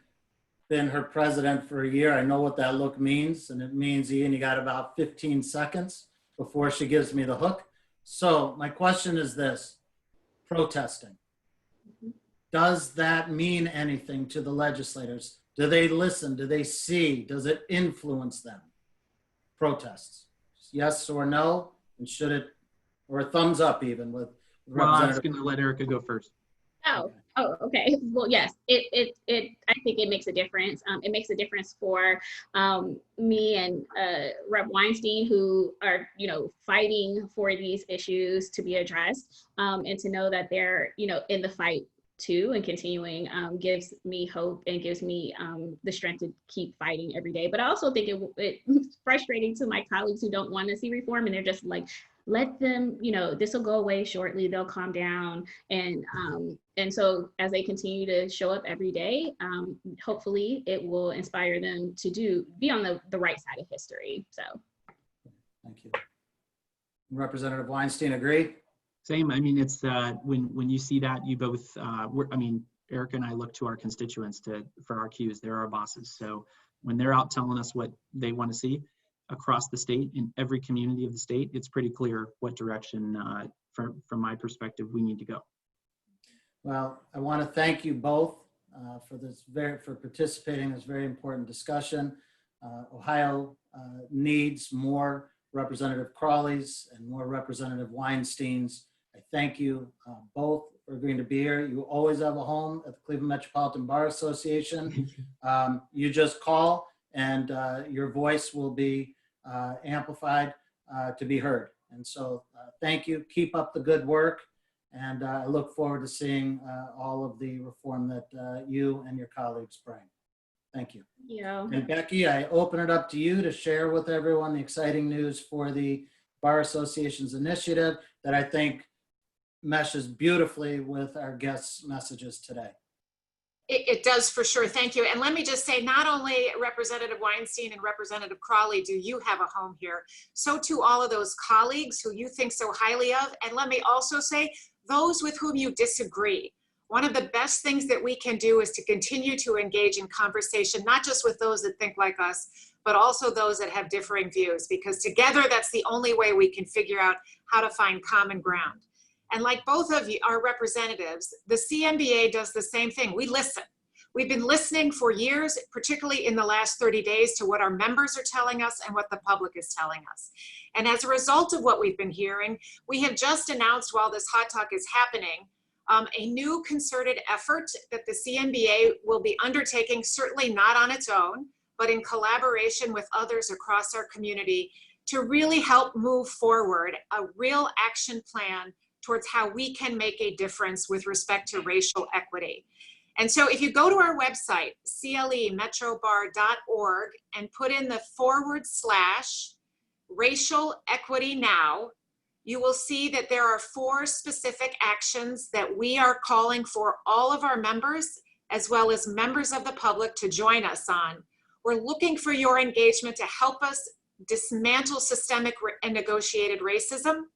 been her president for a year, I know what that look means. And it means, Ian, you got about 15 seconds before she gives me the hook. So my question is this: protesting. Does that mean anything to the legislators? Do they listen? Do they see? Does it influence them? Protests. Yes or no? And should it, or a thumbs up even with Well, I was going to let Erica go first. Okay. Well, yes, I think it makes a difference. It makes a difference for me and Rep. Weinstein, who are, fighting for these issues to be addressed, and to know that they're, in the fight too and continuing gives me hope and gives me the strength to keep fighting every day. But I also think it's frustrating to my colleagues who don't want to see reform, and they're just like, let them, this will go away shortly, they'll calm down. And so as they continue to show up every day, hopefully it will inspire them to be on the right side of history. So. Thank you. Representative Weinstein, agree? Same. I mean, it's when you see that, you both, Erica and I look to our constituents for our cues. They're our bosses. So when they're out telling us what they want to see across the state, in every community of the state, it's pretty clear what direction, from my perspective, we need to go. Well, I want to thank you both for participating in this very important discussion. Ohio needs more Representative Crawleys and more Representative Weinsteins. I thank you both for agreeing to be here. You always have a home at the Cleveland Metropolitan Bar Association. You just call, and your voice will be amplified to be heard. And so thank you. Keep up the good work. And I look forward to seeing all of the reform that you and your colleagues bring. Thank you. Yeah. And Becky, I open it up to you to share with everyone the exciting news for the Bar Association's initiative that I think meshes beautifully with our guests' messages today. It does, for sure. Thank you. And let me just say, not only Representative Weinstein and Representative Crawley do you have a home here, so too all of those colleagues who you think so highly of. And let me also say, those with whom you disagree. One of the best things that we can do is to continue to engage in conversation, not just with those that think like us, but also those that have differing views, because together that's the only way we can figure out how to find common ground. And like both of you, our representatives, the CMBA does the same thing. We listen. We've been listening for years, particularly in the last 30 days, to what our members are telling us and what the public is telling us. And as a result of what we've been hearing, we have just announced, while this hot talk is happening, a new concerted effort that the CMBA will be undertaking, certainly not on its own, but in collaboration with others across our community, to really help move forward a real action plan towards how we can make a difference with respect to racial equity. And so if you go to our website, clemetrobar.org, and put in the /racial equity now, you will see that there are 4 specific actions that we are calling for all of our members, as well as members of the public, to join us on. We're looking for your engagement to help us dismantle systemic and negotiated racism,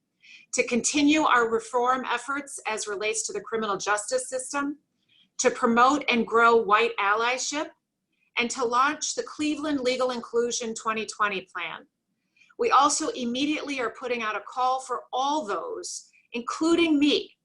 to continue our reform efforts as relates to the criminal justice system, to promote and grow white allyship, and to launch the Cleveland Legal Inclusion 2020 plan. We also immediately are putting out a call for all those, including me.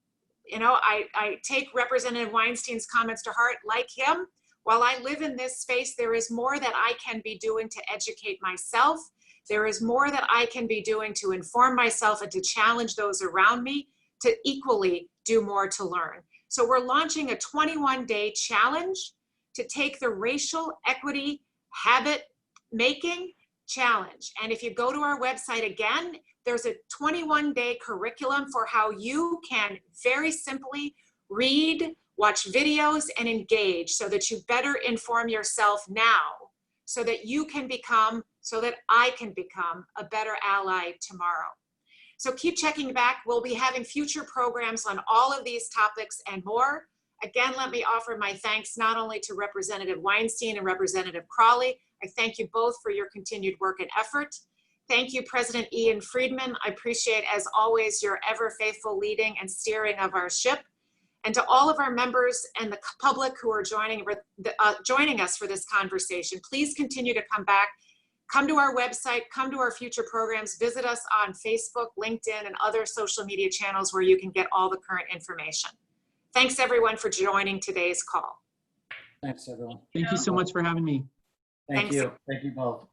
You know, I take Representative Weinstein's comments to heart. Like him, while I live in this space, there is more that I can be doing to educate myself. There is more that I can be doing to inform myself and to challenge those around me to equally do more to learn. So we're launching a 21-day challenge to take the racial equity habit making challenge. And if you go to our website again, there's a 21-day curriculum for how you can very simply read, watch videos, and engage so that you better inform yourself now, so that you can become, so that I can become a better ally tomorrow. So keep checking back. We'll be having future programs on all of these topics and more. Again, let me offer my thanks not only to Representative Weinstein and Representative Crawley. I thank you both for your continued work and effort. Thank you, President Ian Friedman. I appreciate, as always, your ever faithful leading and steering of our ship. And to all of our members and the public who are joining us for this conversation, please continue to come back. Come to our website, come to our future programs, visit us on Facebook, LinkedIn, and other social media channels where you can get all the current information. Thanks everyone for joining today's call. Thanks, everyone. Thank you so much for having me. Thank Thanks. you. Thank you both.